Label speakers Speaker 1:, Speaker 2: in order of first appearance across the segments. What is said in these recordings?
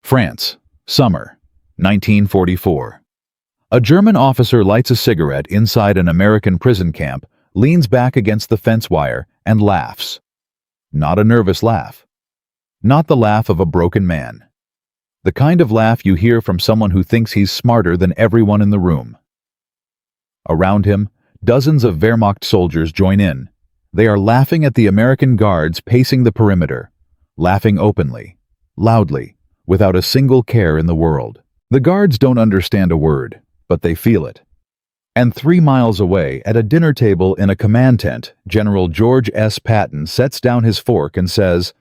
Speaker 1: France, summer, 1944. A German officer lights a cigarette inside an American prison camp, leans back against the fence wire, and laughs. Not a nervous laugh. Not the laugh of a broken man. The kind of laugh you hear from someone who thinks he's smarter than everyone in the room. Around him, dozens of Wehrmacht soldiers join in. They are laughing at the American guards pacing the perimeter, laughing openly, loudly, without a single care in the world. The guards don't understand a word, but they feel it. And 3 miles away, at a dinner table in a command tent, General George S. Patton sets down his fork and says,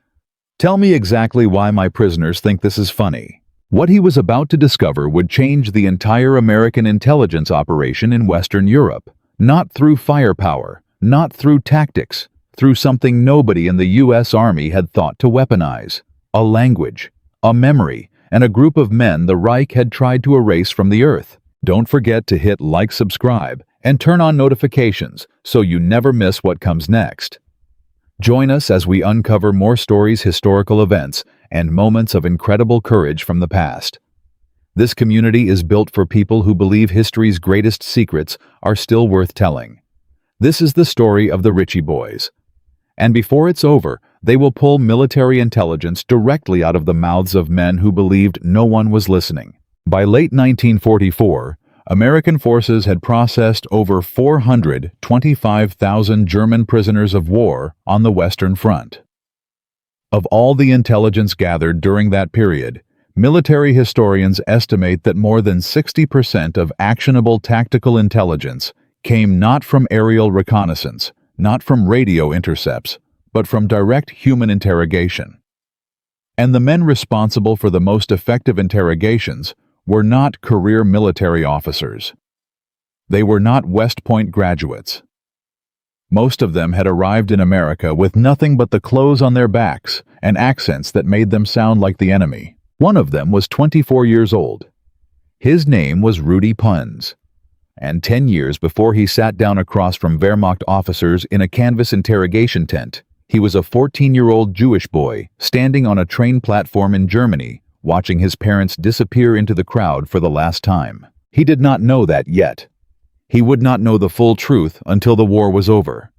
Speaker 1: "Tell me exactly why my prisoners think this is funny." What he was about to discover would change the entire American intelligence operation in Western Europe. Not through firepower, not through tactics, through something nobody in the U.S. Army had thought to weaponize. A language, a memory, and a group of men the Reich had tried to erase from the earth. Don't forget to hit like, subscribe, and turn on notifications so you never miss what comes next. Join us as we uncover more stories, historical events, and moments of incredible courage from the past. This community is built for people who believe history's greatest secrets are still worth telling. This is the story of the Ritchie Boys. And before it's over, they will pull military intelligence directly out of the mouths of men who believed no one was listening. By late 1944, American forces had processed over 425,000 German prisoners of war on the Western Front. Of all the intelligence gathered during that period, military historians estimate that more than 60% of actionable tactical intelligence came not from aerial reconnaissance, not from radio intercepts, but from direct human interrogation. And the men responsible for the most effective interrogations were not career military officers. They were not West Point graduates. Most of them had arrived in America with nothing but the clothes on their backs and accents that made them sound like the enemy. One of them was 24 years old. His name was Rudy Punz. And 10 years before he sat down across from Wehrmacht officers in a canvas interrogation tent, he was a 14-year-old Jewish boy standing on a train platform in Germany, watching his parents disappear into the crowd for the last time. He did not know that yet. He would not know the full truth until the war was over.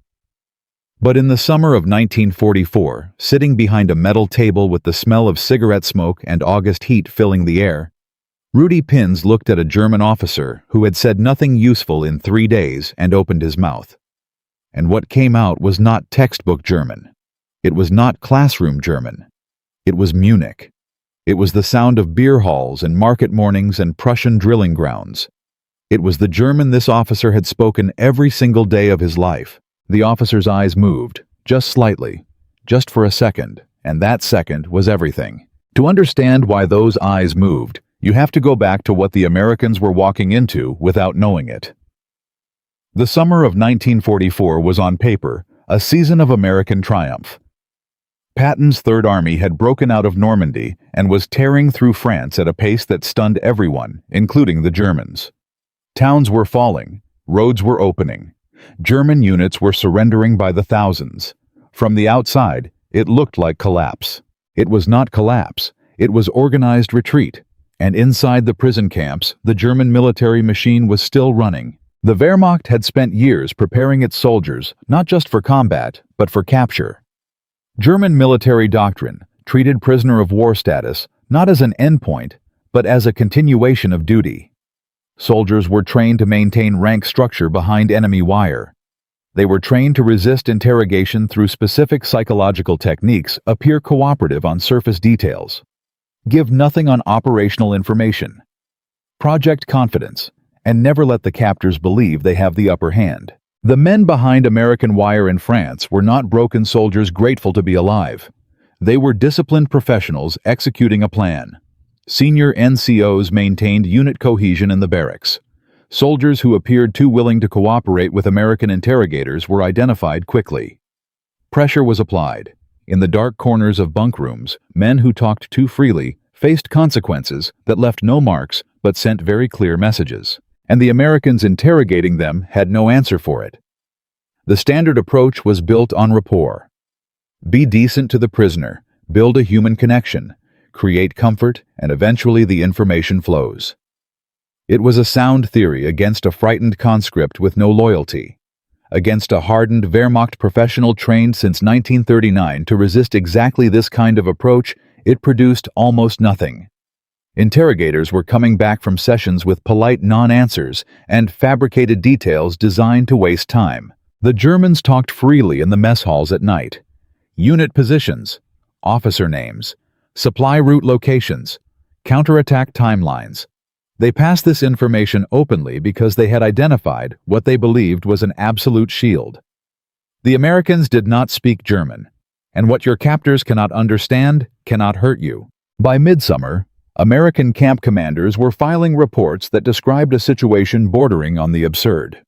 Speaker 1: But in the summer of 1944, sitting behind a metal table with the smell of cigarette smoke and August heat filling the air, Rudy Punz looked at a German officer who had said nothing useful in 3 days and opened his mouth. And what came out was not textbook German. It was not classroom German. It was Munich. It was the sound of beer halls and market mornings and Prussian drilling grounds. It was the German this officer had spoken every single day of his life. The officer's eyes moved, just slightly, just for a second, and that second was everything. To understand why those eyes moved, you have to go back to what the Americans were walking into without knowing it. The summer of 1944 was on paper a season of American triumph. Patton's Third Army had broken out of Normandy and was tearing through France at a pace that stunned everyone, including the Germans. Towns were falling, roads were opening. German units were surrendering by the thousands. From the outside, it looked like collapse. It was not collapse, it was organized retreat. And inside the prison camps, the German military machine was still running. The Wehrmacht had spent years preparing its soldiers, not just for combat, but for capture. German military doctrine treated prisoner of war status not as an endpoint, but as a continuation of duty. Soldiers were trained to maintain rank structure behind enemy wire. They were trained to resist interrogation through specific psychological techniques, appear cooperative on surface details. Give nothing on operational information. Project confidence, and never let the captors believe they have the upper hand. The men behind American wire in France were not broken soldiers grateful to be alive. They were disciplined professionals executing a plan. Senior NCOs maintained unit cohesion in the barracks. Soldiers who appeared too willing to cooperate with American interrogators were identified quickly. Pressure was applied. In the dark corners of bunk rooms, men who talked too freely faced consequences that left no marks but sent very clear messages. And the Americans interrogating them had no answer for it. The standard approach was built on rapport. Be decent to the prisoner, build a human connection, create comfort, and eventually the information flows. It was a sound theory against a frightened conscript with no loyalty, against a hardened Wehrmacht professional trained since 1939 to resist exactly this kind of approach. It produced almost nothing. Interrogators were coming back from sessions with polite non-answers and fabricated details designed to waste time. The Germans talked freely in the mess halls at night. Unit positions, officer names, supply route locations, counterattack timelines. They passed this information openly because they had identified what they believed was an absolute shield. The Americans did not speak German, and what your captors cannot understand cannot hurt you. By midsummer, American camp commanders were filing reports that described a situation bordering on the absurd.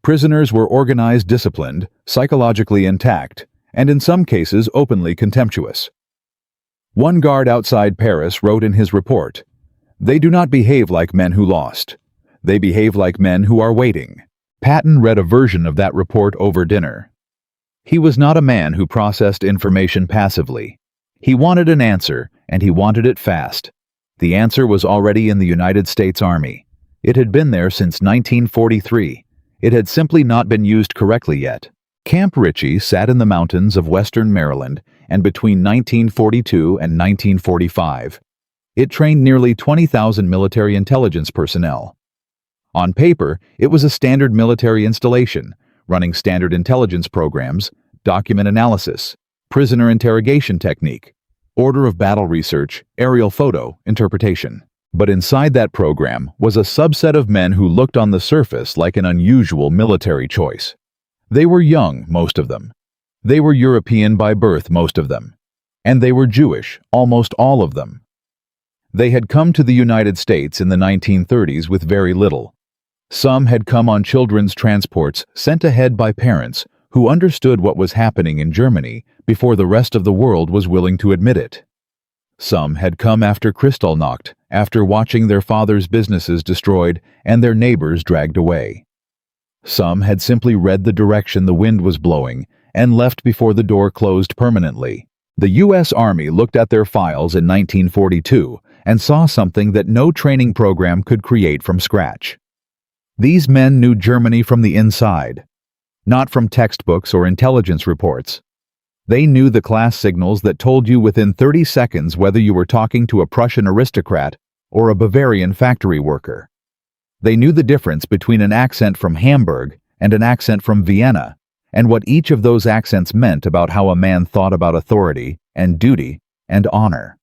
Speaker 1: Prisoners were organized, disciplined, psychologically intact, and in some cases openly contemptuous. One guard outside Paris wrote in his report, "They do not behave like men who lost. They behave like men who are waiting." Patton read a version of that report over dinner. He was not a man who processed information passively. He wanted an answer, and he wanted it fast. The answer was already in the United States Army. It had been there since 1943. It had simply not been used correctly yet. Camp Ritchie sat in the mountains of western Maryland, and between 1942 and 1945, it trained nearly 20,000 military intelligence personnel. On paper, it was a standard military installation, running standard intelligence programs, document analysis, prisoner interrogation technique, order of battle research, aerial photo interpretation. But inside that program was a subset of men who looked on the surface like an unusual military choice. They were young, most of them. They were European by birth, most of them. And they were Jewish, almost all of them. They had come to the United States in the 1930s with very little. Some had come on children's transports sent ahead by parents who understood what was happening in Germany before the rest of the world was willing to admit it. Some had come after Kristallnacht, after watching their fathers' businesses destroyed and their neighbors dragged away. Some had simply read the direction the wind was blowing and left before the door closed permanently. The U.S. Army looked at their files in 1942 and saw something that no training program could create from scratch. These men knew Germany from the inside, not from textbooks or intelligence reports. They knew the class signals that told you within 30 seconds whether you were talking to a Prussian aristocrat or a Bavarian factory worker. They knew the difference between an accent from Hamburg and an accent from Vienna, and what each of those accents meant about how a man thought about authority and duty and honor.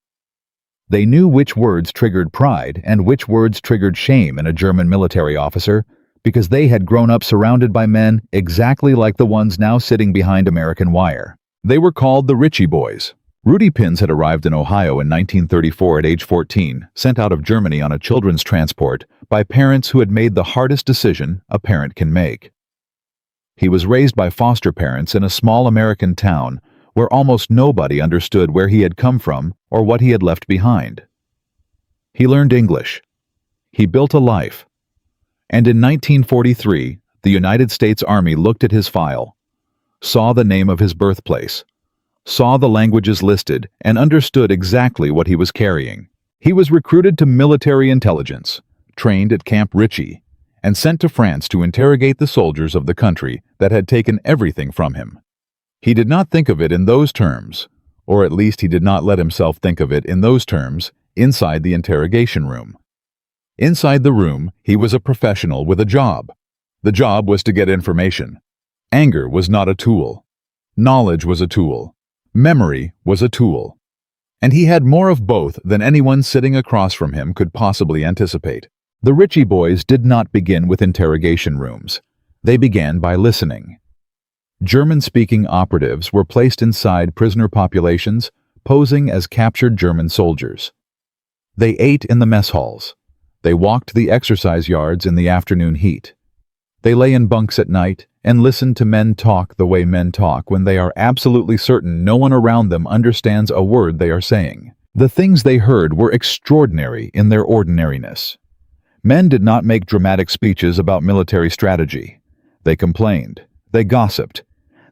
Speaker 1: They knew which words triggered pride and which words triggered shame in a German military officer, because they had grown up surrounded by men exactly like the ones now sitting behind American wire. They were called the Ritchie Boys. Rudy Pins had arrived in Ohio in 1934 at age 14, sent out of Germany on a children's transport by parents who had made the hardest decision a parent can make. He was raised by foster parents in a small American town where almost nobody understood where he had come from or what he had left behind. He learned English. He built a life. And in 1943, the United States Army looked at his file, saw the name of his birthplace, saw the languages listed, and understood exactly what he was carrying. He was recruited to military intelligence, trained at Camp Ritchie, and sent to France to interrogate the soldiers of the country that had taken everything from him. He did not think of it in those terms, or at least he did not let himself think of it in those terms, inside the interrogation room. Inside the room, he was a professional with a job. The job was to get information. Anger was not a tool. Knowledge was a tool. Memory was a tool. And he had more of both than anyone sitting across from him could possibly anticipate. The Ritchie Boys did not begin with interrogation rooms. They began by listening. German-speaking operatives were placed inside prisoner populations, posing as captured German soldiers. They ate in the mess halls. They walked the exercise yards in the afternoon heat. They lay in bunks at night and listened to men talk the way men talk when they are absolutely certain no one around them understands a word they are saying. The things they heard were extraordinary in their ordinariness. Men did not make dramatic speeches about military strategy. They complained. They gossiped.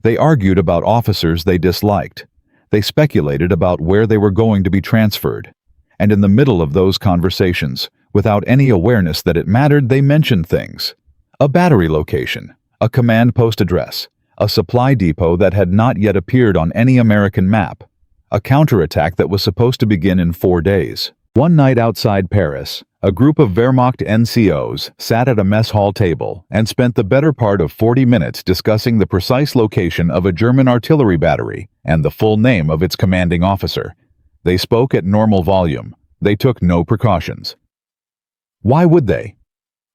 Speaker 1: They argued about officers they disliked. They speculated about where they were going to be transferred. And in the middle of those conversations, without any awareness that it mattered, they mentioned things. A battery location, a command post address, a supply depot that had not yet appeared on any American map, a counterattack that was supposed to begin in 4 days. One night outside Paris, a group of Wehrmacht NCOs sat at a mess hall table and spent the better part of 40 minutes discussing the precise location of a German artillery battery and the full name of its commanding officer. They spoke at normal volume. They took no precautions. Why would they?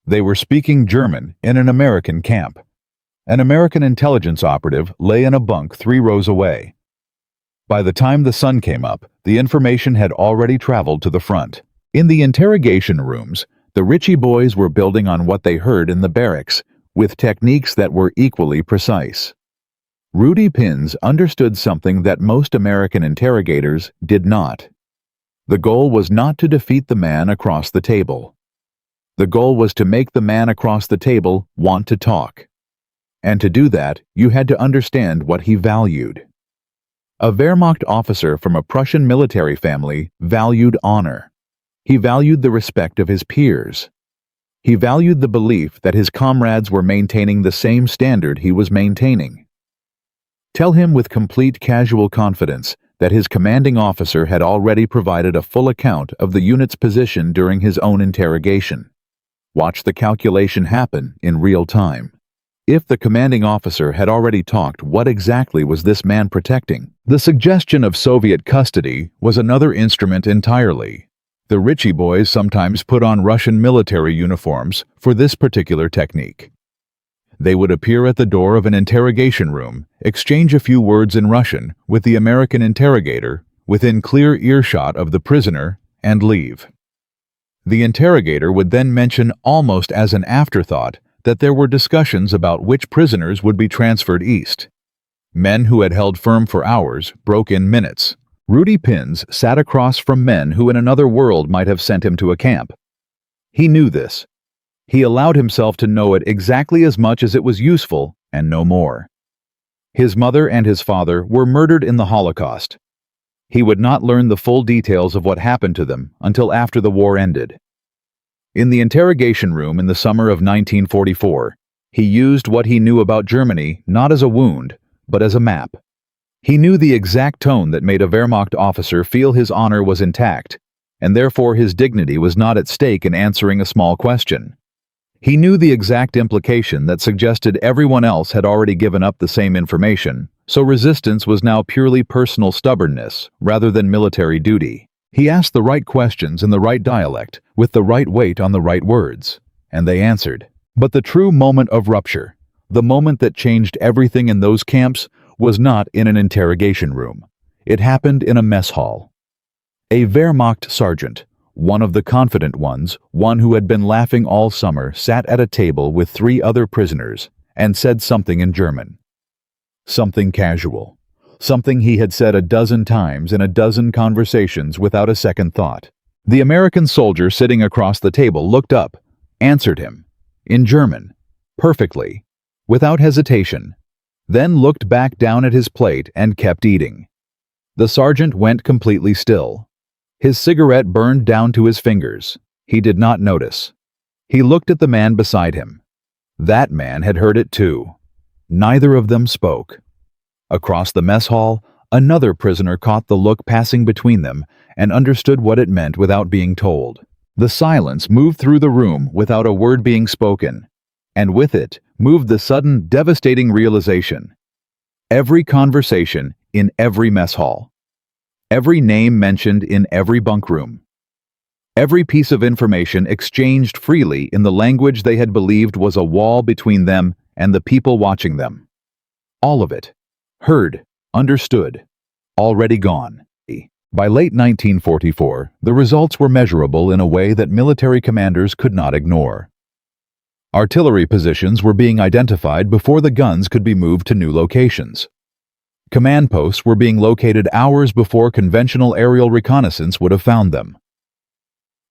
Speaker 1: They were speaking German in an American camp. An American intelligence operative lay in a bunk 3 rows away. By the time the sun came up, the information had already traveled to the front. In the interrogation rooms, the Ritchie boys were building on what they heard in the barracks, with techniques that were equally precise. Rudy Pins understood something that most American interrogators did not. The goal was not to defeat the man across the table. The goal was to make the man across the table want to talk. And to do that, you had to understand what he valued. A Wehrmacht officer from a Prussian military family valued honor. He valued the respect of his peers. He valued the belief that his comrades were maintaining the same standard he was maintaining. Tell him with complete casual confidence that his commanding officer had already provided a full account of the unit's position during his own interrogation. Watch the calculation happen in real time. If the commanding officer had already talked, what exactly was this man protecting? The suggestion of Soviet custody was another instrument entirely. The Ritchie boys sometimes put on Russian military uniforms for this particular technique. They would appear at the door of an interrogation room, exchange a few words in Russian with the American interrogator within clear earshot of the prisoner, and leave. The interrogator would then mention almost as an afterthought that there were discussions about which prisoners would be transferred east. Men who had held firm for hours broke in minutes. Rudy Pins sat across from men who in another world might have sent him to a camp. He knew this. He allowed himself to know it exactly as much as it was useful, and no more. His mother and his father were murdered in the Holocaust. He would not learn the full details of what happened to them until after the war ended. In the interrogation room in the summer of 1944, he used what he knew about Germany not as a wound, but as a map. He knew the exact tone that made a Wehrmacht officer feel his honor was intact, and therefore his dignity was not at stake in answering a small question. He knew the exact implication that suggested everyone else had already given up the same information, so resistance was now purely personal stubbornness rather than military duty. He asked the right questions in the right dialect, with the right weight on the right words, and they answered. But the true moment of rupture, the moment that changed everything in those camps, was not in an interrogation room. It happened in a mess hall. A Wehrmacht sergeant, one of the confident ones, one who had been laughing all summer, sat at a table with 3 other prisoners and said something in German. Something casual. Something he had said a dozen times in a dozen conversations without a second thought. The American soldier sitting across the table looked up, answered him, in German, perfectly, without hesitation, then looked back down at his plate and kept eating. The sergeant went completely still. His cigarette burned down to his fingers. He did not notice. He looked at the man beside him. That man had heard it too. Neither of them spoke. Across the mess hall, another prisoner caught the look passing between them and understood what it meant without being told. The silence moved through the room without a word being spoken, and with it moved the sudden, devastating realization. Every conversation in every mess hall, every name mentioned in every bunk room, every piece of information exchanged freely in the language they had believed was a wall between them and the people watching them. All of it. Heard, understood, already gone. By late 1944, the results were measurable in a way that military commanders could not ignore. Artillery positions were being identified before the guns could be moved to new locations. Command posts were being located hours before conventional aerial reconnaissance would have found them.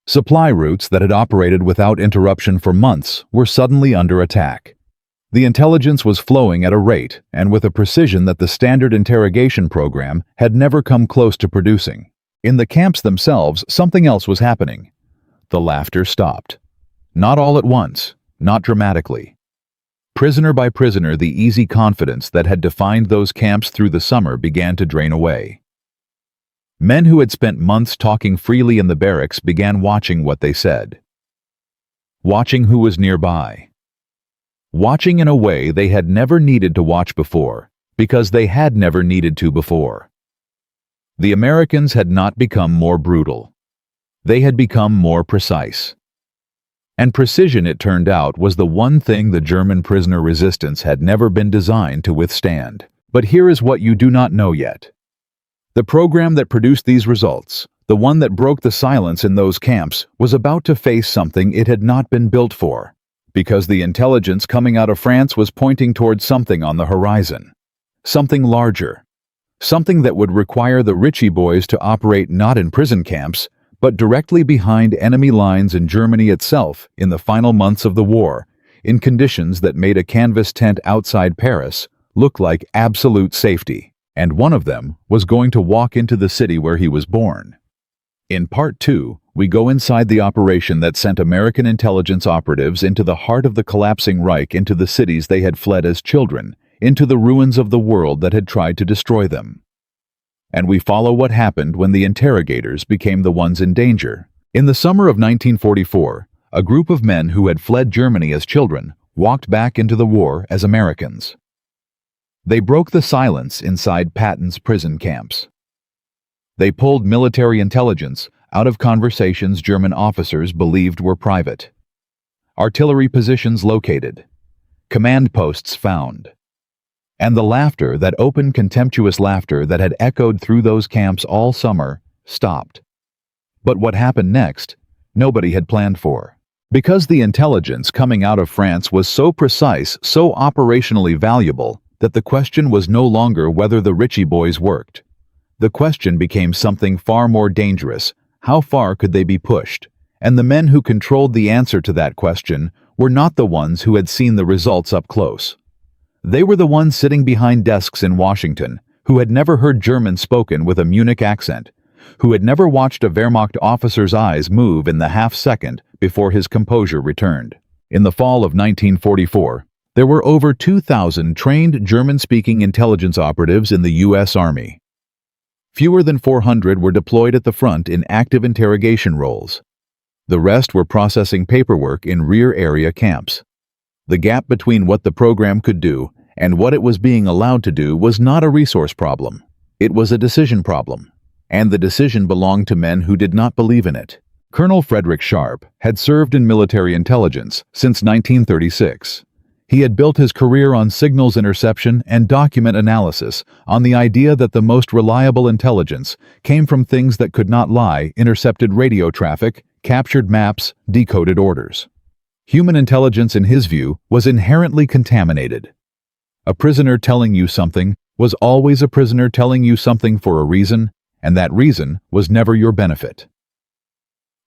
Speaker 1: Supply routes that had operated without interruption for months were suddenly under attack. The intelligence was flowing at a rate and with a precision that the standard interrogation program had never come close to producing. In the camps themselves, something else was happening. The laughter stopped. Not all at once, not dramatically. Prisoner by prisoner, the easy confidence that had defined those camps through the summer began to drain away. Men who had spent months talking freely in the barracks began watching what they said. Watching who was nearby. Watching in a way they had never needed to watch before, because they had never needed to before. The Americans had not become more brutal. They had become more precise. And precision, it turned out, was the one thing the German prisoner resistance had never been designed to withstand. But here is what you do not know yet. The program that produced these results, the one that broke the silence in those camps, was about to face something it had not been built for, because the intelligence coming out of France was pointing towards something on the horizon. Something larger. Something that would require the Ritchie boys to operate not in prison camps, but directly behind enemy lines in Germany itself in the final months of the war, in conditions that made a canvas tent outside Paris look like absolute safety. And one of them was going to walk into the city where he was born. In Part 2, we go inside the operation that sent American intelligence operatives into the heart of the collapsing Reich, into the cities they had fled as children, into the ruins of the world that had tried to destroy them. And we follow what happened when the interrogators became the ones in danger. In the summer of 1944, a group of men who had fled Germany as children walked back into the war as Americans. They broke the silence inside Patton's prison camps. They pulled military intelligence out of conversations German officers believed were private. Artillery positions located. Command posts found. And the laughter, that open, contemptuous laughter that had echoed through those camps all summer, stopped. But what happened next, nobody had planned for. Because the intelligence coming out of France was so precise, so operationally valuable, that the question was no longer whether the Ritchie boys worked. The question became something far more dangerous. How far could they be pushed? And the men who controlled the answer to that question were not the ones who had seen the results up close. They were the ones sitting behind desks in Washington, who had never heard German spoken with a Munich accent, who had never watched a Wehrmacht officer's eyes move in the half-second before his composure returned. In the fall of 1944, there were over 2,000 trained German-speaking intelligence operatives in the U.S. Army. Fewer than 400 were deployed at the front in active interrogation roles. The rest were processing paperwork in rear area camps. The gap between what the program could do and what it was being allowed to do was not a resource problem. It was a decision problem. And the decision belonged to men who did not believe in it. Colonel Frederick Sharp had served in military intelligence since 1936. He had built his career on signals interception and document analysis, on the idea that the most reliable intelligence came from things that could not lie: intercepted radio traffic, captured maps, decoded orders. Human intelligence, in his view, was inherently contaminated. A prisoner telling you something was always a prisoner telling you something for a reason, and that reason was never your benefit.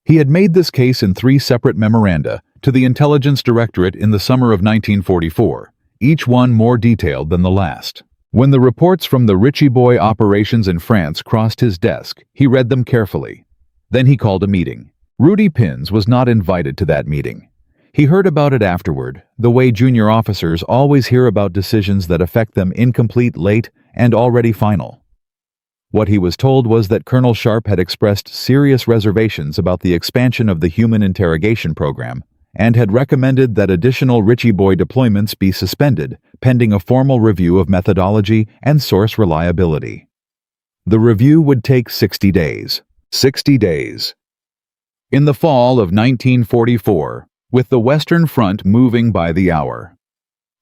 Speaker 1: He had made this case in 3 separate memoranda to the Intelligence Directorate in the summer of 1944, each one more detailed than the last. When the reports from the Ritchie boy operations in France crossed his desk, he read them carefully. Then he called a meeting. Rudy Pins was not invited to that meeting. He heard about it afterward, the way junior officers always hear about decisions that affect them: incomplete, late, and already final. What he was told was that Colonel Sharp had expressed serious reservations about the expansion of the human interrogation program and had recommended that additional Ritchie boy deployments be suspended pending a formal review of methodology and source reliability. The review would take 60 days. 60 days. In the fall of 1944, with the Western Front moving by the hour.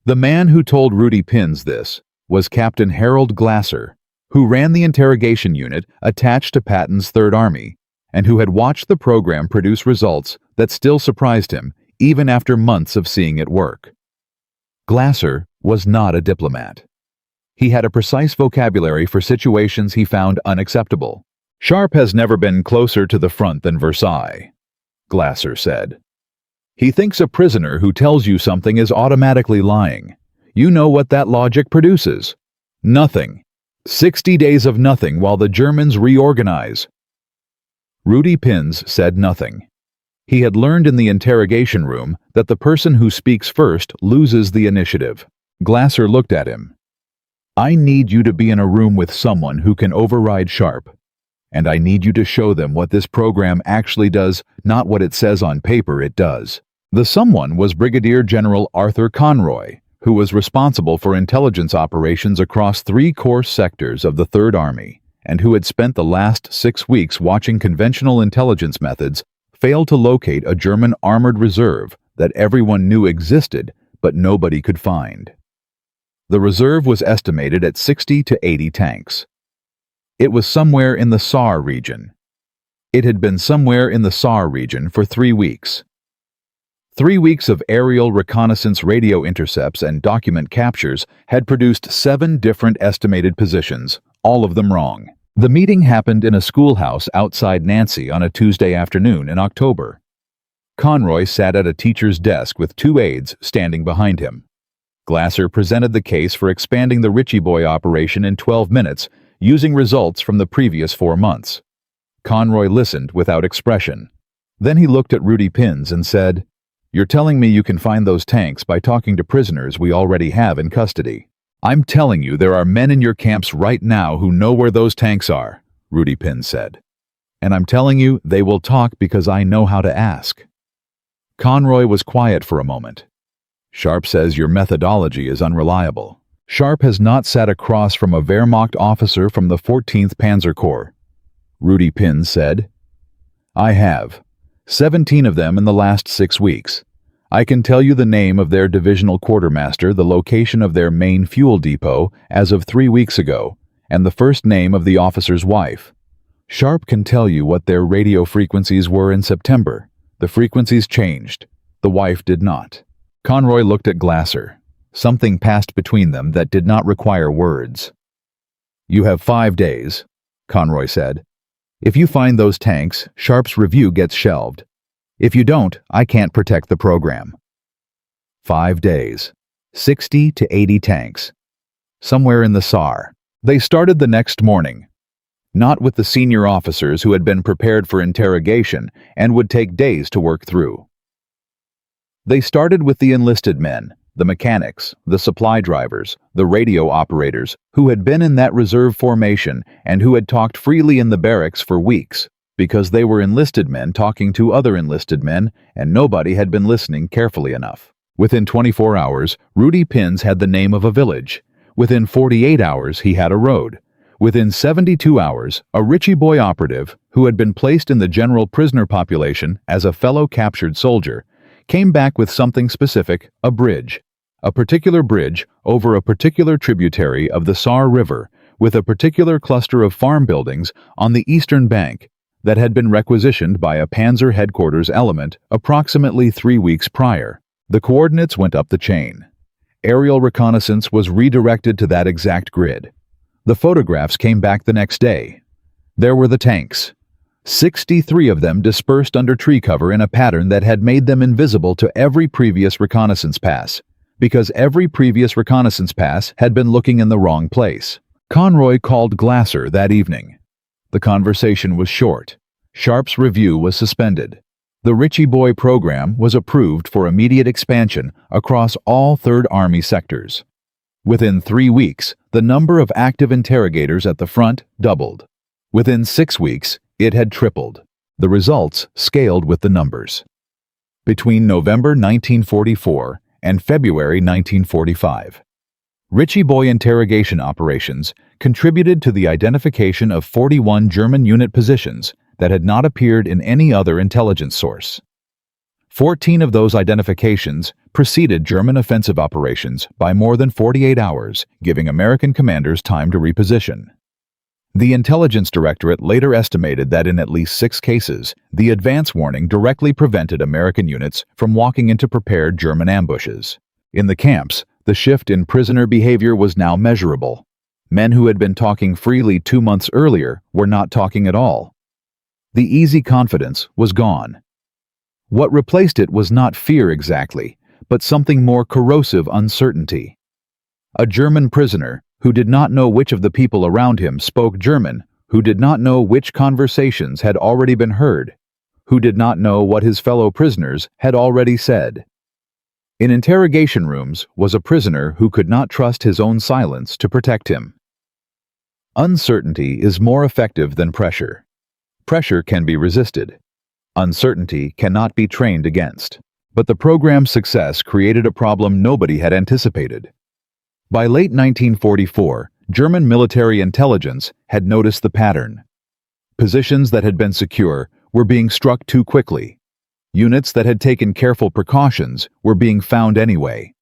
Speaker 1: The man who told Rudy Pins this was Captain Harold Glasser, who ran the interrogation unit attached to Patton's Third Army, and who had watched the program produce results that still surprised him even after months of seeing it work. Glasser was not a diplomat. He had a precise vocabulary for situations he found unacceptable. "Sharp has never been closer to the front than Versailles," Glasser said. "He thinks a prisoner who tells you something is automatically lying. You know what that logic produces? Nothing. 60 days of nothing while the Germans reorganize. Rudy Pins said nothing. He had learned in the interrogation room that the person who speaks first loses the initiative. Glasser looked at him. I need you to be in a room with someone who can override Sharp. And I need you to show them what this program actually does, not what it says on paper it does. The someone was Brigadier General Arthur Conroy, who was responsible for intelligence operations across 3 core sectors of the Third Army, and who had spent the last 6 weeks watching conventional intelligence methods fail to locate a German armored reserve that everyone knew existed but nobody could find. The reserve was estimated at 60 to 80 tanks. It was somewhere in the Saar region. It had been somewhere in the Saar region for 3 weeks. 3 weeks of aerial reconnaissance radio intercepts and document captures had produced 7 different estimated positions, all of them wrong. The meeting happened in a schoolhouse outside Nancy on a Tuesday afternoon in October. Conroy sat at a teacher's desk with 2 aides standing behind him. Glasser presented the case for expanding the Richie Boy operation in 12 minutes, using results from the previous 4 months. Conroy listened without expression. Then he looked at Rudy Pins and said, "You're telling me you can find those tanks by talking to prisoners we already have in custody. I'm telling you there are men in your camps right now who know where those tanks are," Rudy Pins said. "And I'm telling you they will talk because I know how to ask." Conroy was quiet for a moment. "Sharp says your methodology is unreliable. Sharp has not sat across from a Wehrmacht officer from the 14th Panzer Corps," Rudy Pins said. "I have. 17 of them in the last 6 weeks. I can tell you the name of their divisional quartermaster, the location of their main fuel depot as of 3 weeks ago, and the first name of the officer's wife. Sharp can tell you what their radio frequencies were in September. The frequencies changed. The wife did not." Conroy looked at Glasser. Something passed between them that did not require words. "You have 5 days," Conroy said. "If you find those tanks, Sharp's review gets shelved. If you don't, I can't protect the program." 5 days. 60 to 80 tanks. Somewhere in the Saar. They started the next morning. Not with the senior officers who had been prepared for interrogation and would take days to work through. They started with the enlisted men, the mechanics, the supply drivers, the radio operators, who had been in that reserve formation and who had talked freely in the barracks for weeks, because they were enlisted men talking to other enlisted men, and nobody had been listening carefully enough. Within 24 hours, Rudy Pins had the name of a village. Within 48 hours, he had a road. Within 72 hours, a Richie Boy operative, who had been placed in the general prisoner population as a fellow captured soldier, came back with something specific, a bridge. A particular bridge over a particular tributary of the Saar River with a particular cluster of farm buildings on the eastern bank that had been requisitioned by a Panzer headquarters element approximately 3 weeks prior. The coordinates went up the chain. Aerial reconnaissance was redirected to that exact grid. The photographs came back the next day. There were the tanks. 63 of them dispersed under tree cover in a pattern that had made them invisible to every previous reconnaissance pass, because every previous reconnaissance pass had been looking in the wrong place. Conroy called Glasser that evening. The conversation was short. Sharp's review was suspended. The Richie Boy program was approved for immediate expansion across all Third Army sectors. Within 3 weeks, the number of active interrogators at the front doubled. Within 6 weeks, it had tripled. The results scaled with the numbers. Between November 1944 and February 1945, Richie Boy interrogation operations contributed to the identification of 41 German unit positions that had not appeared in any other intelligence source. 14 of those identifications preceded German offensive operations by more than 48 hours, giving American commanders time to reposition. The Intelligence Directorate later estimated that in at least 6 cases, the advance warning directly prevented American units from walking into prepared German ambushes. In the camps, the shift in prisoner behavior was now measurable. Men who had been talking freely 2 months earlier were not talking at all. The easy confidence was gone. What replaced it was not fear exactly, but something more corrosive uncertainty. A German prisoner, who did not know which of the people around him spoke German, who did not know which conversations had already been heard, who did not know what his fellow prisoners had already said. In interrogation rooms was a prisoner who could not trust his own silence to protect him. Uncertainty is more effective than pressure. Pressure can be resisted. Uncertainty cannot be trained against. But the program's success created a problem nobody had anticipated. By late 1944, German military intelligence had noticed the pattern. Positions that had been secure were being struck too quickly. Units that had taken careful precautions were being found anyway.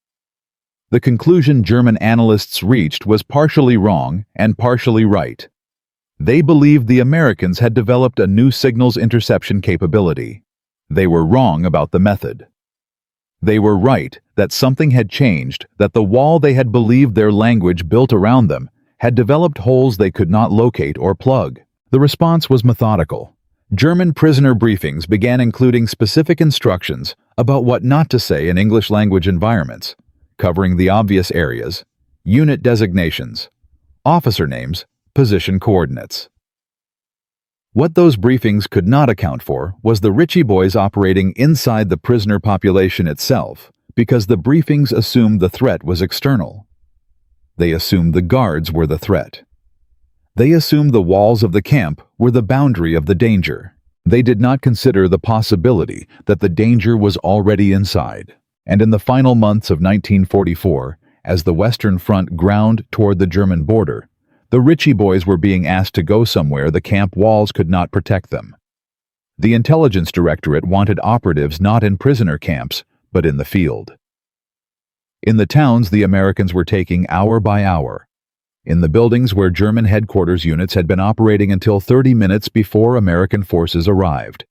Speaker 1: The conclusion German analysts reached was partially wrong and partially right. They believed the Americans had developed a new signals interception capability. They were wrong about the method. They were right that something had changed, that the wall they had believed their language built around them had developed holes they could not locate or plug. The response was methodical. German prisoner briefings began including specific instructions about what not to say in English language environments, covering the obvious areas, unit designations, officer names, position coordinates. What those briefings could not account for was the Ritchie boys operating inside the prisoner population itself, because the briefings assumed the threat was external. They assumed the guards were the threat. They assumed the walls of the camp were the boundary of the danger. They did not consider the possibility that the danger was already inside. And in the final months of 1944, as the Western Front ground toward the German border, the Ritchie boys were being asked to go somewhere the camp walls could not protect them. The Intelligence Directorate wanted operatives not in prisoner camps, but in the field. In the towns the Americans were taking hour by hour. In the buildings where German headquarters units had been operating until 30 minutes before American forces arrived.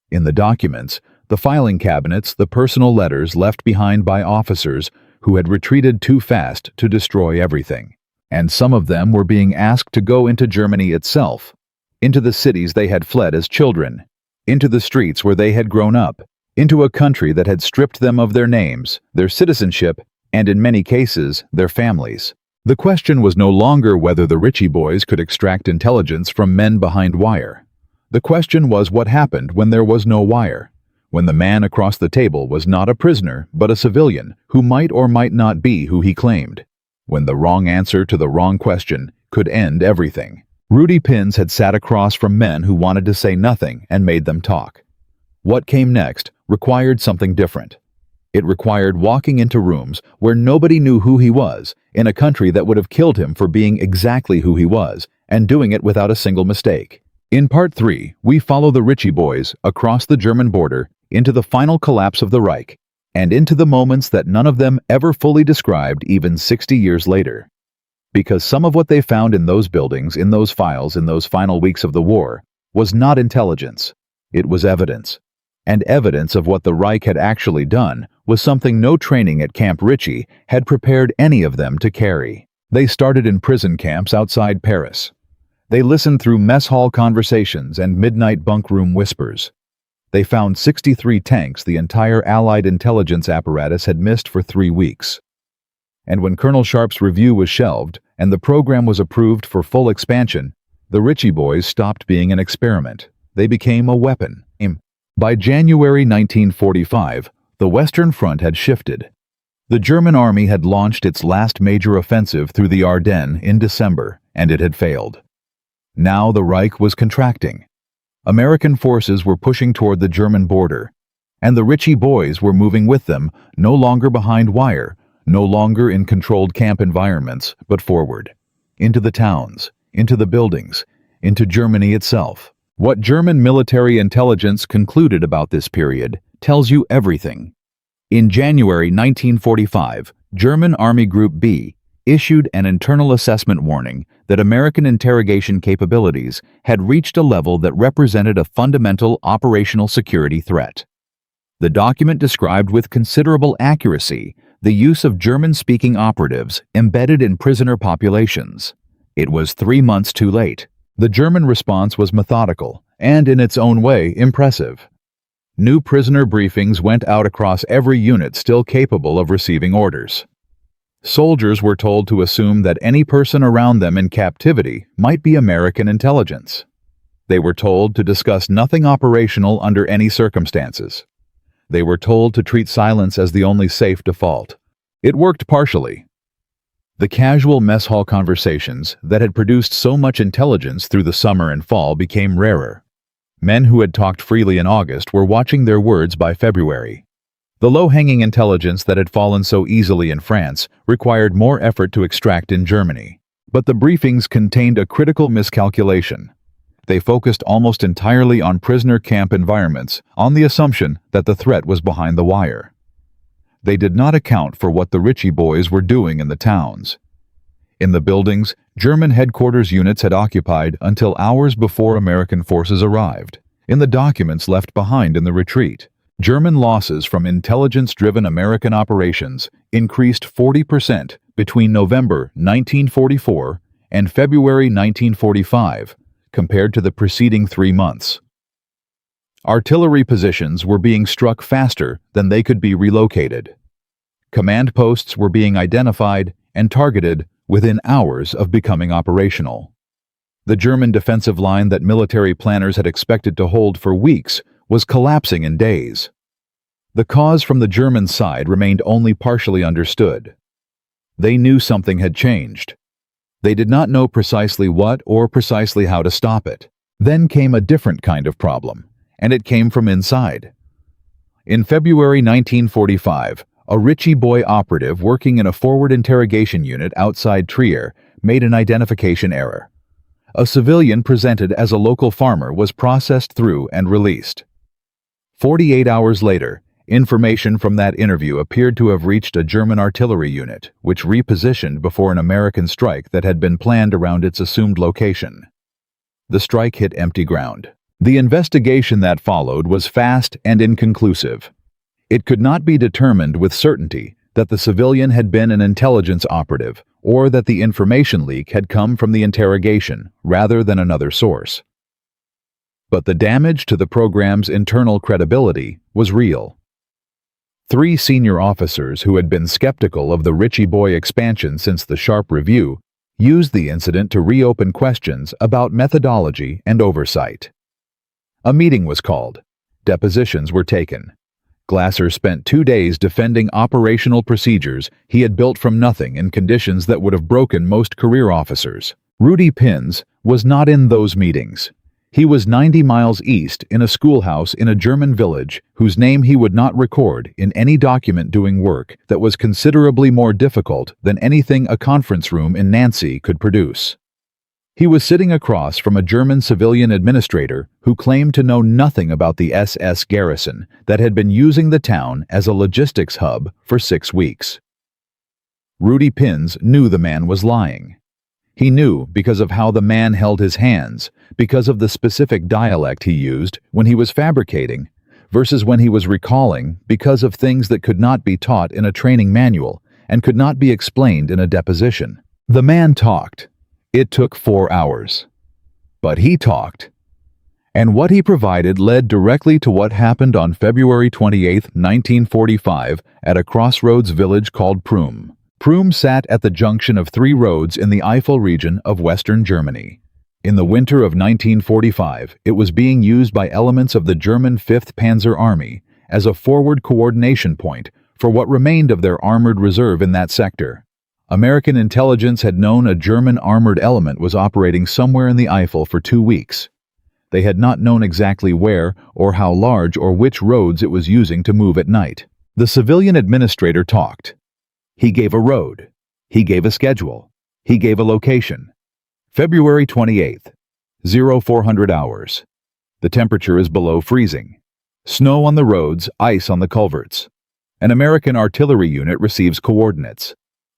Speaker 1: In the documents, the filing cabinets, the personal letters left behind by officers who had retreated too fast to destroy everything. And some of them were being asked to go into Germany itself, into the cities they had fled as children, into the streets where they had grown up, into a country that had stripped them of their names, their citizenship, and in many cases, their families. The question was no longer whether the Ritchie boys could extract intelligence from men behind wire. The question was what happened when there was no wire, when the man across the table was not a prisoner but a civilian who might or might not be who he claimed, when the wrong answer to the wrong question could end everything. Rudy Pins had sat across from men who wanted to say nothing and made them talk. What came next required something different. It required walking into rooms where nobody knew who he was, in a country that would have killed him for being exactly who he was, and doing it without a single mistake. In Part 3, we follow the Ritchie boys across the German border into the final collapse of the Reich, and into the moments that none of them ever fully described even 60 years later. Because some of what they found in those buildings, in those files, in those final weeks of the war, was not intelligence. It was evidence. And evidence of what the Reich had actually done was something no training at Camp Ritchie had prepared any of them to carry. They started in prison camps outside Paris. They listened through mess hall conversations and midnight bunk room whispers. They found 63 tanks the entire Allied intelligence apparatus had missed for 3 weeks. And when Colonel Sharp's review was shelved and the program was approved for full expansion, the Ritchie boys stopped being an experiment. They became a weapon. By January 1945, the Western Front had shifted. The German army had launched its last major offensive through the Ardennes in December, and it had failed. Now the Reich was contracting. American forces were pushing toward the German border, and the Ritchie boys were moving with them, no longer behind wire, no longer in controlled camp environments, but forward, into the towns, into the buildings, into Germany itself. What German military intelligence concluded about this period tells you everything. In January 1945, German Army Group B issued an internal assessment warning that American interrogation capabilities had reached a level that represented a fundamental operational security threat. The document described with considerable accuracy the use of German-speaking operatives embedded in prisoner populations. It was 3 months too late. The German response was methodical and, in its own way, impressive. New prisoner briefings went out across every unit still capable of receiving orders. Soldiers were told to assume that any person around them in captivity might be American intelligence. They were told to discuss nothing operational under any circumstances. They were told to treat silence as the only safe default. It worked partially. The casual mess hall conversations that had produced so much intelligence through the summer and fall became rarer. Men who had talked freely in August were watching their words by February. The low-hanging intelligence that had fallen so easily in France required more effort to extract in Germany. But the briefings contained a critical miscalculation. They focused almost entirely on prisoner camp environments, on the assumption that the threat was behind the wire. They did not account for what the Ritchie boys were doing in the towns. In the buildings, German headquarters units had occupied until hours before American forces arrived. In the documents left behind in the retreat, German losses from intelligence-driven American operations increased 40% between November 1944 and February 1945, compared to the preceding 3 months. Artillery positions were being struck faster than they could be relocated. Command posts were being identified and targeted within hours of becoming operational. The German defensive line that military planners had expected to hold for weeks was collapsing in days. The cause from the German side remained only partially understood. They knew something had changed. They did not know precisely what or precisely how to stop it. Then came a different kind of problem, and it came from inside. In February 1945, a Ritchie boy operative working in a forward interrogation unit outside Trier made an identification error. A civilian presented as a local farmer was processed through and released. 48 hours later, information from that interview appeared to have reached a German artillery unit, which repositioned before an American strike that had been planned around its assumed location. The strike hit empty ground. The investigation that followed was fast and inconclusive. It could not be determined with certainty that the civilian had been an intelligence operative or that the information leak had come from the interrogation rather than another source. But the damage to the program's internal credibility was real. 3 senior officers who had been skeptical of the Ritchie boy expansion since the Sharp Review used the incident to reopen questions about methodology and oversight. A meeting was called. Depositions were taken. Glasser spent 2 days defending operational procedures he had built from nothing in conditions that would have broken most career officers. Rudy Pins was not in those meetings. He was 90 miles east in a schoolhouse in a German village whose name he would not record in any document doing work that was considerably more difficult than anything a conference room in Nancy could produce. He was sitting across from a German civilian administrator who claimed to know nothing about the SS garrison that had been using the town as a logistics hub for 6 weeks. Rudy Pins knew the man was lying. He knew because of how the man held his hands, because of the specific dialect he used when he was fabricating, versus when he was recalling, because of things that could not be taught in a training manual and could not be explained in a deposition. The man talked. It took 4 hours. But he talked. And what he provided led directly to what happened on February 28, 1945, at a crossroads village called Prüm. Prüm sat at the junction of 3 roads in the Eifel region of western Germany. In the winter of 1945, it was being used by elements of the German 5th Panzer Army as a forward coordination point for what remained of their armored reserve in that sector. American intelligence had known a German armored element was operating somewhere in the Eifel for 2 weeks. They had not known exactly where or how large or which roads it was using to move at night. The civilian administrator talked. He gave a road. He gave a schedule. He gave a location. February 28th, 0400 hours. The temperature is below freezing. Snow on the roads, ice on the culverts. An American artillery unit receives coordinates.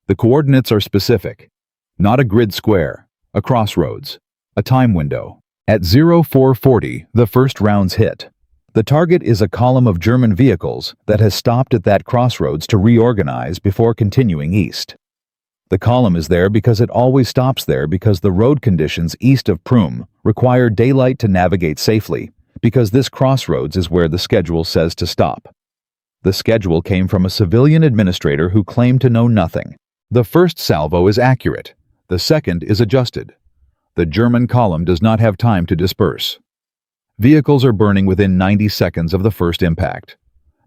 Speaker 1: The coordinates are specific. Not a grid square, a crossroads, a time window. At 0440, the first rounds hit. The target is a column of German vehicles that has stopped at that crossroads to reorganize before continuing east. The column is there because it always stops there because the road conditions east of Prüm require daylight to navigate safely, because this crossroads is where the schedule says to stop. The schedule came from a civilian administrator who claimed to know nothing. The first salvo is accurate. The second is adjusted. The German column does not have time to disperse. Vehicles are burning within 90 seconds of the first impact.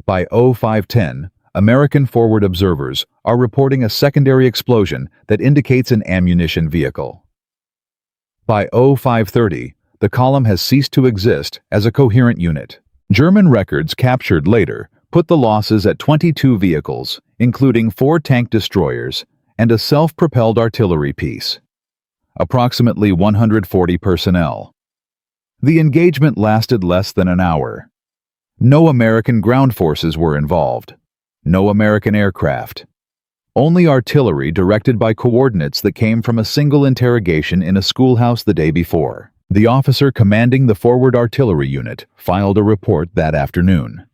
Speaker 1: By 0510, American forward observers are reporting a secondary explosion that indicates an ammunition vehicle. By 0530, the column has ceased to exist as a coherent unit. German records captured later put the losses at 22 vehicles, including 4 tank destroyers and a self-propelled artillery piece. Approximately 140 personnel. The engagement lasted less than an hour. No American ground forces were involved. No American aircraft. Only artillery directed by coordinates that came from a single interrogation in a schoolhouse the day before. The officer commanding the forward artillery unit filed a report that afternoon.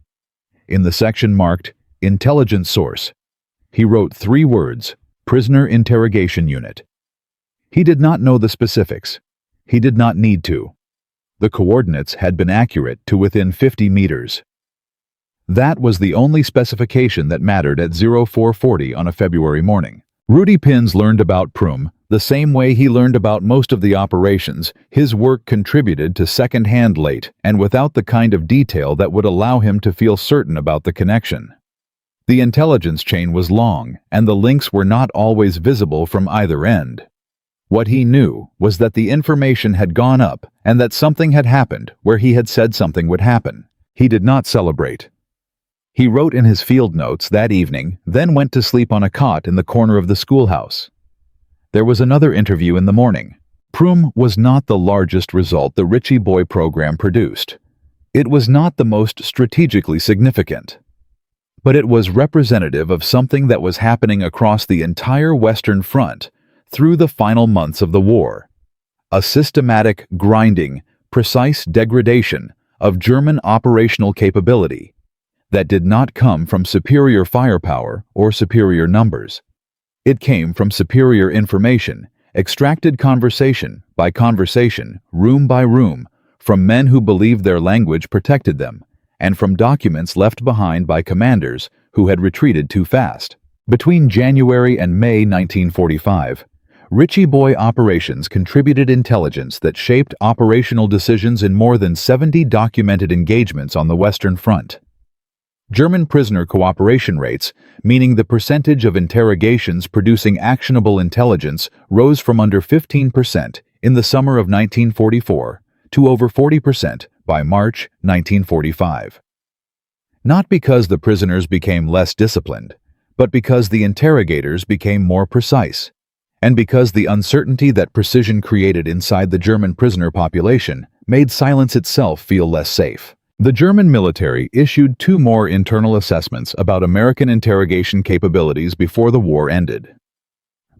Speaker 1: In the section marked Intelligence Source, he wrote 3 words, Prisoner Interrogation Unit. He did not know the specifics. He did not need to. The coordinates had been accurate to within 50 meters. That was the only specification that mattered at 0440 on a February morning. Rudy Pins learned about Prüm the same way he learned about most of the operations. His work contributed to second-hand late and without the kind of detail that would allow him to feel certain about the connection. The intelligence chain was long, and the links were not always visible from either end. What he knew was that the information had gone up and that something had happened where he had said something would happen. He did not celebrate. He wrote in his field notes that evening, then went to sleep on a cot in the corner of the schoolhouse. There was another interview in the morning. Prüm was not the largest result the Richie Boy program produced. It was not the most strategically significant. But it was representative of something that was happening across the entire Western Front through the final months of the war. A systematic, grinding, precise degradation of German operational capability that did not come from superior firepower or superior numbers. It came from superior information, extracted conversation by conversation, room by room, from men who believed their language protected them, and from documents left behind by commanders who had retreated too fast. Between January and May 1945, Richie Boy operations contributed intelligence that shaped operational decisions in more than 70 documented engagements on the Western Front. German prisoner cooperation rates, meaning the percentage of interrogations producing actionable intelligence, rose from under 15% in the summer of 1944 to over 40% by March 1945. Not because the prisoners became less disciplined, but because the interrogators became more precise, and because the uncertainty that precision created inside the German prisoner population made silence itself feel less safe. The German military issued 2 more internal assessments about American interrogation capabilities before the war ended.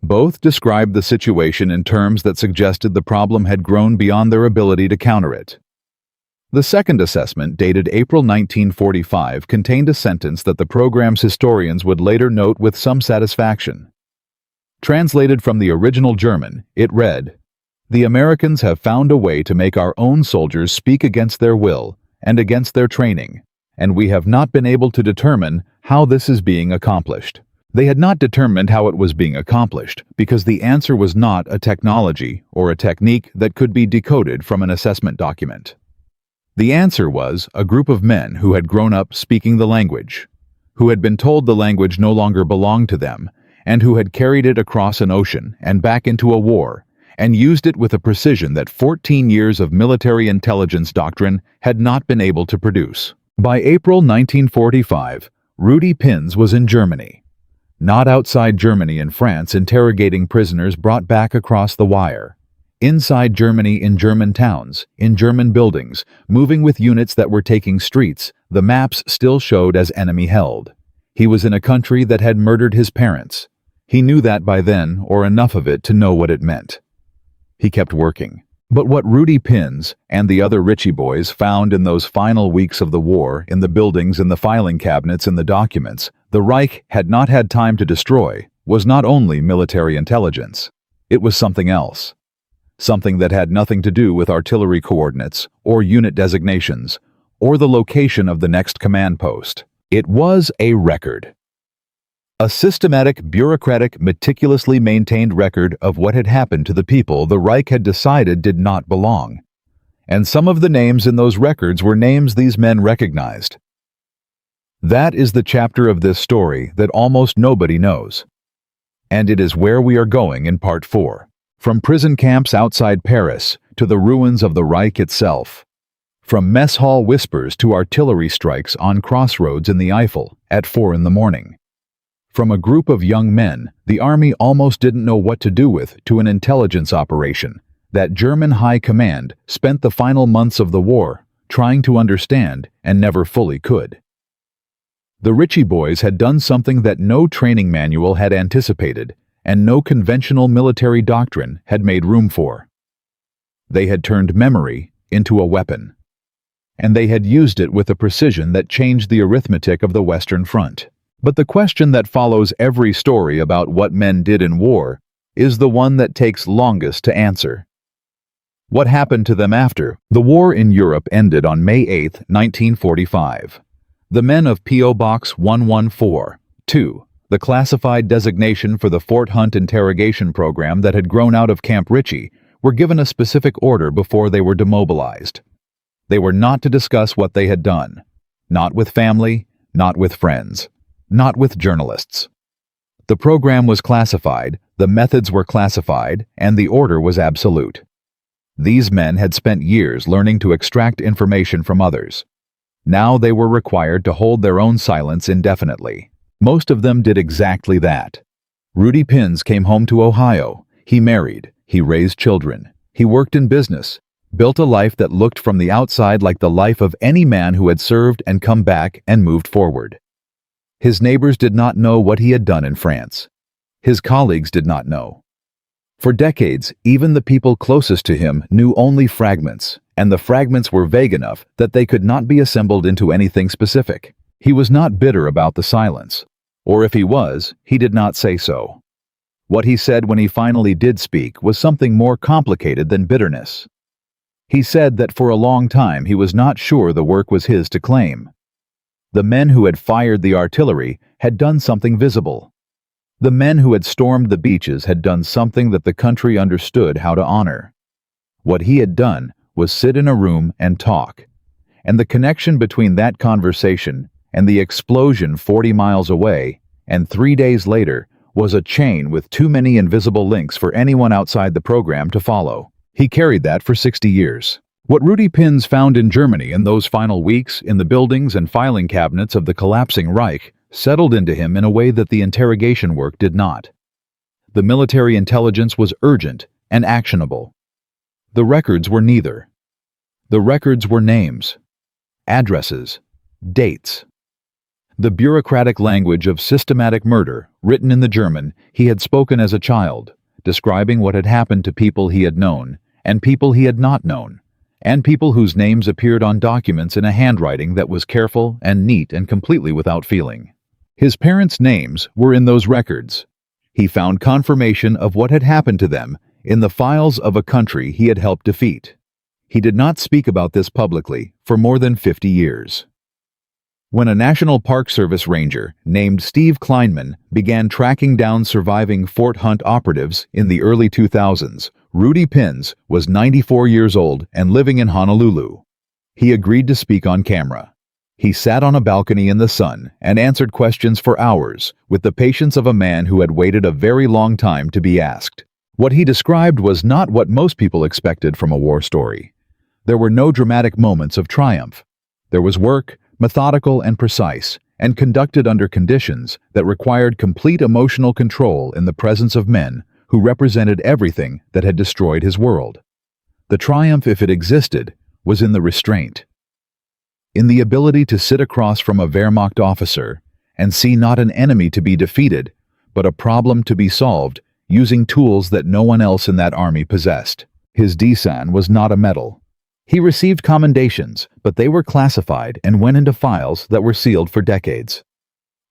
Speaker 1: Both described the situation in terms that suggested the problem had grown beyond their ability to counter it. The second assessment, dated April 1945, contained a sentence that the program's historians would later note with some satisfaction. Translated from the original German, it read, "The Americans have found a way to make our own soldiers speak against their will and against their training, and we have not been able to determine how this is being accomplished." They had not determined how it was being accomplished because the answer was not a technology or a technique that could be decoded from an assessment document. The answer was a group of men who had grown up speaking the language, who had been told the language no longer belonged to them, and who had carried it across an ocean and back into a war, and used it with a precision that 14 years of military intelligence doctrine had not been able to produce. By April 1945, Rudy Pins was in Germany. Not outside Germany in France interrogating prisoners brought back across the wire. Inside Germany in German towns, in German buildings, moving with units that were taking streets, the maps still showed as enemy held. He was in a country that had murdered his parents. He knew that by then, or enough of it to know what it meant. He kept working. But what Rudy Pins and the other Richie boys found in those final weeks of the war, in the buildings, in the filing cabinets, in the documents, the Reich had not had time to destroy, was not only military intelligence. It was something else. Something that had nothing to do with artillery coordinates, or unit designations, or the location of the next command post. It was a record. A systematic, bureaucratic, meticulously maintained record of what had happened to the people the Reich had decided did not belong. And some of the names in those records were names these men recognized. That is the chapter of this story that almost nobody knows. And it is where we are going in Part 4. From prison camps outside Paris to the ruins of the Reich itself. From mess hall whispers to artillery strikes on crossroads in the Eifel at 4 in the morning. From a group of young men the army almost didn't know what to do with to an intelligence operation that German high command spent the final months of the war trying to understand and never fully could. The Ritchie boys had done something that no training manual had anticipated and no conventional military doctrine had made room for. They had turned memory into a weapon. And they had used it with a precision that changed the arithmetic of the Western Front. But the question that follows every story about what men did in war is the one that takes longest to answer. What happened to them after? The war in Europe ended on May 8, 1945. The men of P.O. Box 114-2, the classified designation for the Fort Hunt interrogation program that had grown out of Camp Ritchie, were given a specific order before they were demobilized. They were not to discuss what they had done. Not with family, not with friends, not with journalists. The program was classified, the methods were classified, and the order was absolute. These men had spent years learning to extract information from others. Now they were required to hold their own silence indefinitely. Most of them did exactly that. Rudy Pins came home to Ohio. He married. He raised children. He worked in business, built a life that looked from the outside like the life of any man who had served and come back and moved forward. His neighbors did not know what he had done in France. His colleagues did not know. For decades, even the people closest to him knew only fragments, and the fragments were vague enough that they could not be assembled into anything specific. He was not bitter about the silence, or if he was, he did not say so. What he said when he finally did speak was something more complicated than bitterness. He said that for a long time he was not sure the work was his to claim. The men who had fired the artillery had done something visible. The men who had stormed the beaches had done something that the country understood how to honor. What he had done was sit in a room and talk, and the connection between that conversation and the explosion 40 miles away and 3 days later was a chain with too many invisible links for anyone outside the program to follow. He carried that for 60 years. What Rudy Pins found in Germany in those final weeks in the buildings and filing cabinets of the collapsing Reich settled into him in a way that the interrogation work did not. The military intelligence was urgent and actionable. The records were neither. The records were names, addresses, dates. The bureaucratic language of systematic murder, written in the German he had spoken as a child, describing what had happened to people he had known and people he had not known, and people whose names appeared on documents in a handwriting that was careful and neat and completely without feeling. His parents' names were in those records. He found confirmation of what had happened to them in the files of a country he had helped defeat. He did not speak about this publicly for more than 50 years. When a National Park Service ranger named Steve Kleinman began tracking down surviving Fort Hunt operatives in the early 2000s, Rudy Pins was 94 years old and living in Honolulu. He agreed to speak on camera. He sat on a balcony in the sun and answered questions for hours with the patience of a man who had waited a very long time to be asked. What he described was not what most people expected from a war story. There were no dramatic moments of triumph. There was work, methodical and precise, and conducted under conditions that required complete emotional control in the presence of men who represented everything that had destroyed his world. The triumph, if it existed, was in the restraint. In the ability to sit across from a Wehrmacht officer and see not an enemy to be defeated, but a problem to be solved using tools that no one else in that army possessed. His D-San was not a medal. He received commendations, but they were classified and went into files that were sealed for decades.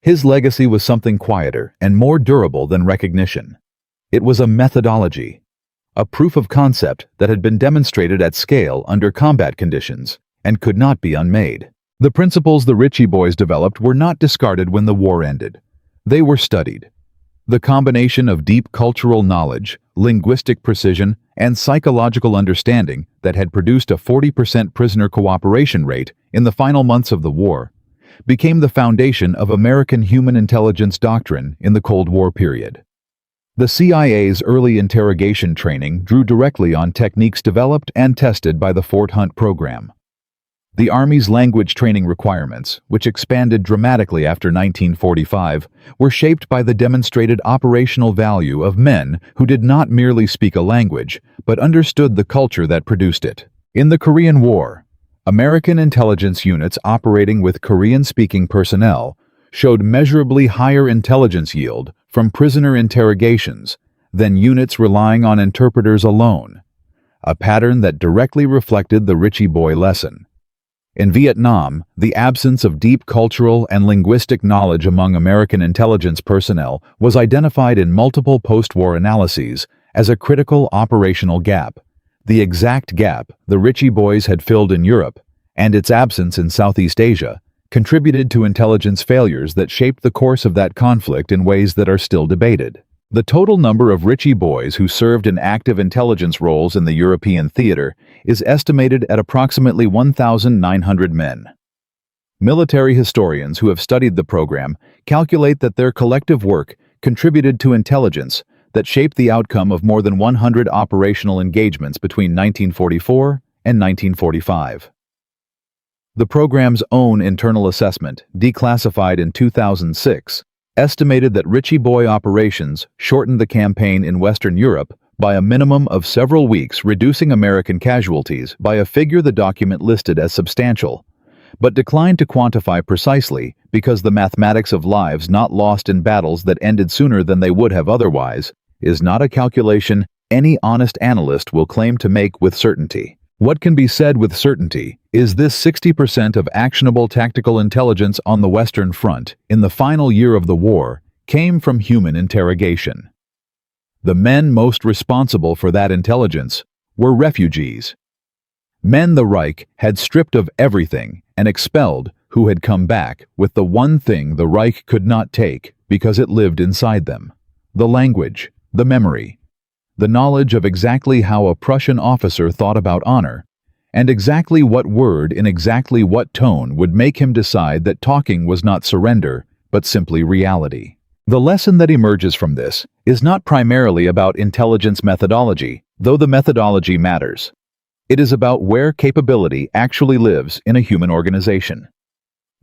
Speaker 1: His legacy was something quieter and more durable than recognition. It was a methodology, a proof of concept that had been demonstrated at scale under combat conditions and could not be unmade. The principles the Ritchie boys developed were not discarded when the war ended. They were studied. The combination of deep cultural knowledge, linguistic precision, and psychological understanding that had produced a 40% prisoner cooperation rate in the final months of the war became the foundation of American human intelligence doctrine in the Cold War period. The CIA's early interrogation training drew directly on techniques developed and tested by the Fort Hunt program. The Army's language training requirements, which expanded dramatically after 1945, were shaped by the demonstrated operational value of men who did not merely speak a language, but understood the culture that produced it. In the Korean War, American intelligence units operating with Korean-speaking personnel showed measurably higher intelligence yield from prisoner interrogations than units relying on interpreters alone, a pattern that directly reflected the Richie Boy lesson. In Vietnam, the absence of deep cultural and linguistic knowledge among American intelligence personnel was identified in multiple post-war analyses as a critical operational gap, the exact gap the Richie Boys had filled in Europe, and its absence in Southeast Asia contributed to intelligence failures that shaped the course of that conflict in ways that are still debated. The total number of Richie Boys who served in active intelligence roles in the European theater is estimated at approximately 1,900 men. Military historians who have studied the program calculate that their collective work contributed to intelligence that shaped the outcome of more than 100 operational engagements between 1944 and 1945. The program's own internal assessment, declassified in 2006, estimated that Richie Boy operations shortened the campaign in Western Europe by a minimum of several weeks, reducing American casualties by a figure the document listed as substantial, but declined to quantify precisely because the mathematics of lives not lost in battles that ended sooner than they would have otherwise is not a calculation any honest analyst will claim to make with certainty. What can be said with certainty is this: 60% of actionable tactical intelligence on the Western Front in the final year of the war came from human interrogation. The men most responsible for that intelligence were refugees. Men the Reich had stripped of everything and expelled, who had come back with the one thing the Reich could not take because it lived inside them: the language, the memory, the knowledge of exactly how a Prussian officer thought about honor, and exactly what word in exactly what tone would make him decide that talking was not surrender, but simply reality. The lesson that emerges from this is not primarily about intelligence methodology, though the methodology matters. It is about where capability actually lives in a human organization.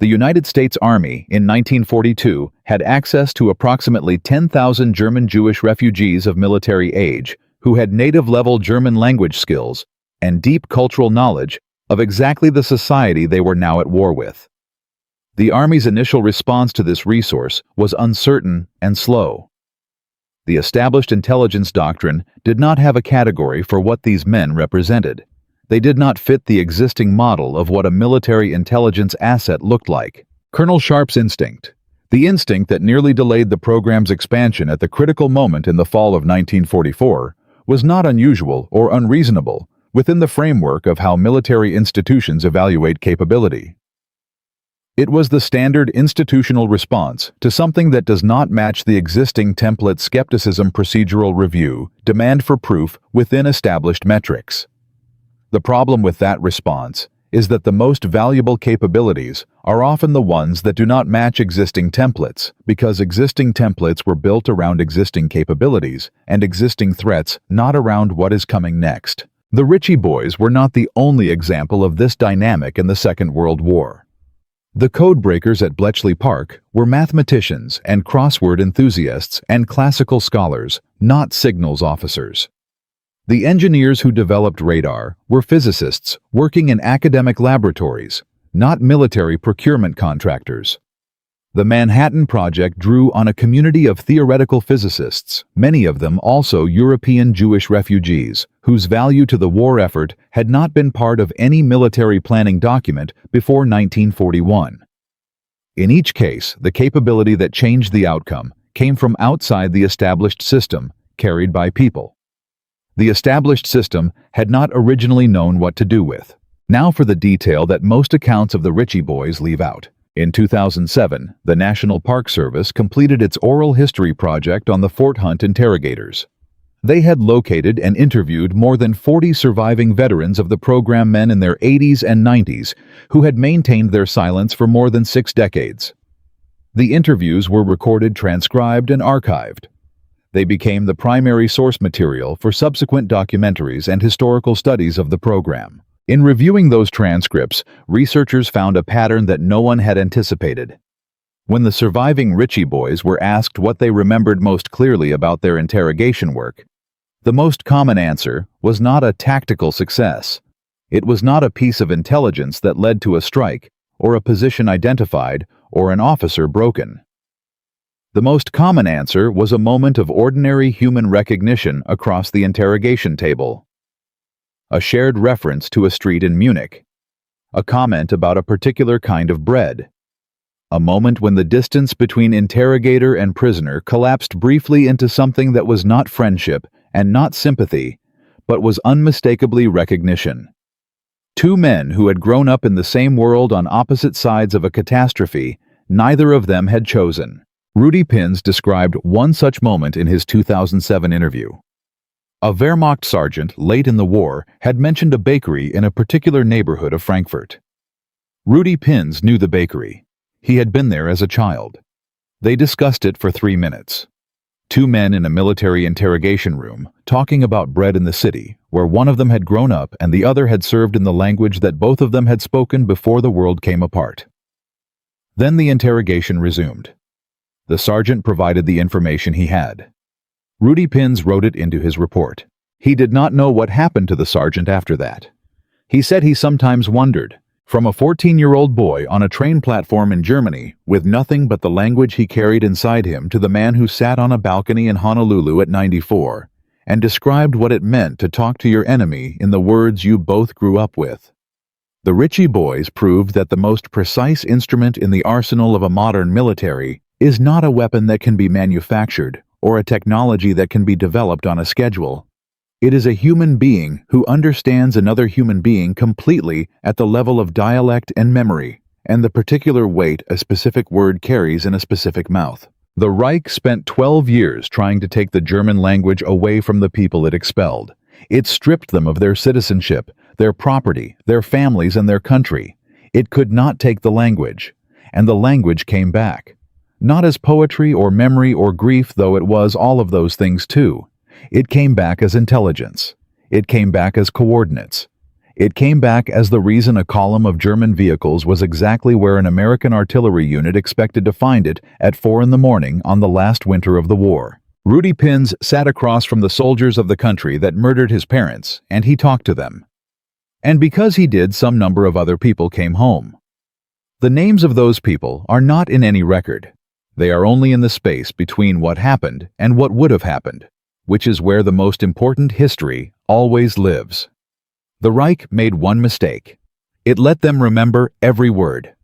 Speaker 1: The United States Army in 1942 had access to approximately 10,000 German Jewish refugees of military age who had native-level German language skills and deep cultural knowledge of exactly the society they were now at war with. The Army's initial response to this resource was uncertain and slow. The established intelligence doctrine did not have a category for what these men represented. They did not fit the existing model of what a military intelligence asset looked like. Colonel Sharp's instinct, the instinct that nearly delayed the program's expansion at the critical moment in the fall of 1944, was not unusual or unreasonable within the framework of how military institutions evaluate capability. It was the standard institutional response to something that does not match the existing template skepticism, procedural review, demand for proof within established metrics. The problem with that response is that the most valuable capabilities are often the ones that do not match existing templates, because existing templates were built around existing capabilities and existing threats, not around what is coming next. The Richie Boys were not the only example of this dynamic in the Second World War. The codebreakers at Bletchley Park were mathematicians and crossword enthusiasts and classical scholars, not signals officers. The engineers who developed radar were physicists working in academic laboratories, not military procurement contractors. The Manhattan Project drew on a community of theoretical physicists, many of them also European Jewish refugees, whose value to the war effort had not been part of any military planning document before 1941. In each case, the capability that changed the outcome came from outside the established system, carried by people. The established system had not originally known what to do with. Now for the detail that most accounts of the Richie Boys leave out: In 2007, the National Park Service completed its oral history project on the Fort Hunt interrogators. They had located and interviewed more than 40 surviving veterans of the program, men in their 80s and 90s who had maintained their silence for more than 6 decades. The interviews were recorded, transcribed, and archived. They became the primary source material for subsequent documentaries and historical studies of the program. In reviewing those transcripts, researchers found a pattern that no one had anticipated. When the surviving Ritchie boys were asked what they remembered most clearly about their interrogation work, the most common answer was not a tactical success. It was not a piece of intelligence that led to a strike, or a position identified, or an officer broken. The most common answer was a moment of ordinary human recognition across the interrogation table. A shared reference to a street in Munich. A comment about a particular kind of bread. A moment when the distance between interrogator and prisoner collapsed briefly into something that was not friendship and not sympathy, but was unmistakably recognition. Two men who had grown up in the same world on opposite sides of a catastrophe neither of them had chosen. Rudy Pins described one such moment in his 2007 interview. A Wehrmacht sergeant late in the war had mentioned a bakery in a particular neighborhood of Frankfurt. Rudy Pins knew the bakery. He had been there as a child. They discussed it for 3 minutes. Two men in a military interrogation room, talking about bread in the city, where one of them had grown up and the other had served in the language that both of them had spoken before the world came apart. Then the interrogation resumed. The sergeant provided the information he had. Rudy Pins wrote it into his report. He did not know what happened to the sergeant after that. He said he sometimes wondered, from a 14-year-old boy on a train platform in Germany with nothing but the language he carried inside him, to the man who sat on a balcony in Honolulu at 94 and described what it meant to talk to your enemy in the words you both grew up with. The Ritchie boys proved that the most precise instrument in the arsenal of a modern military is not a weapon that can be manufactured or a technology that can be developed on a schedule. It is a human being who understands another human being completely at the level of dialect and memory, and the particular weight a specific word carries in a specific mouth. The Reich spent 12 years trying to take the German language away from the people it expelled. It stripped them of their citizenship, their property, their families, and their country. It could not take the language, and the language came back. Not as poetry or memory or grief, though it was all of those things too. It came back as intelligence. It came back as coordinates. It came back as the reason a column of German vehicles was exactly where an American artillery unit expected to find it at 4 a.m. on the last winter of the war. Rudy Pins sat across from the soldiers of the country that murdered his parents, and he talked to them. And because he did, some number of other people came home. The names of those people are not in any record. They are only in the space between what happened and what would have happened, which is where the most important history always lives. The Reich made one mistake. It let them remember every word.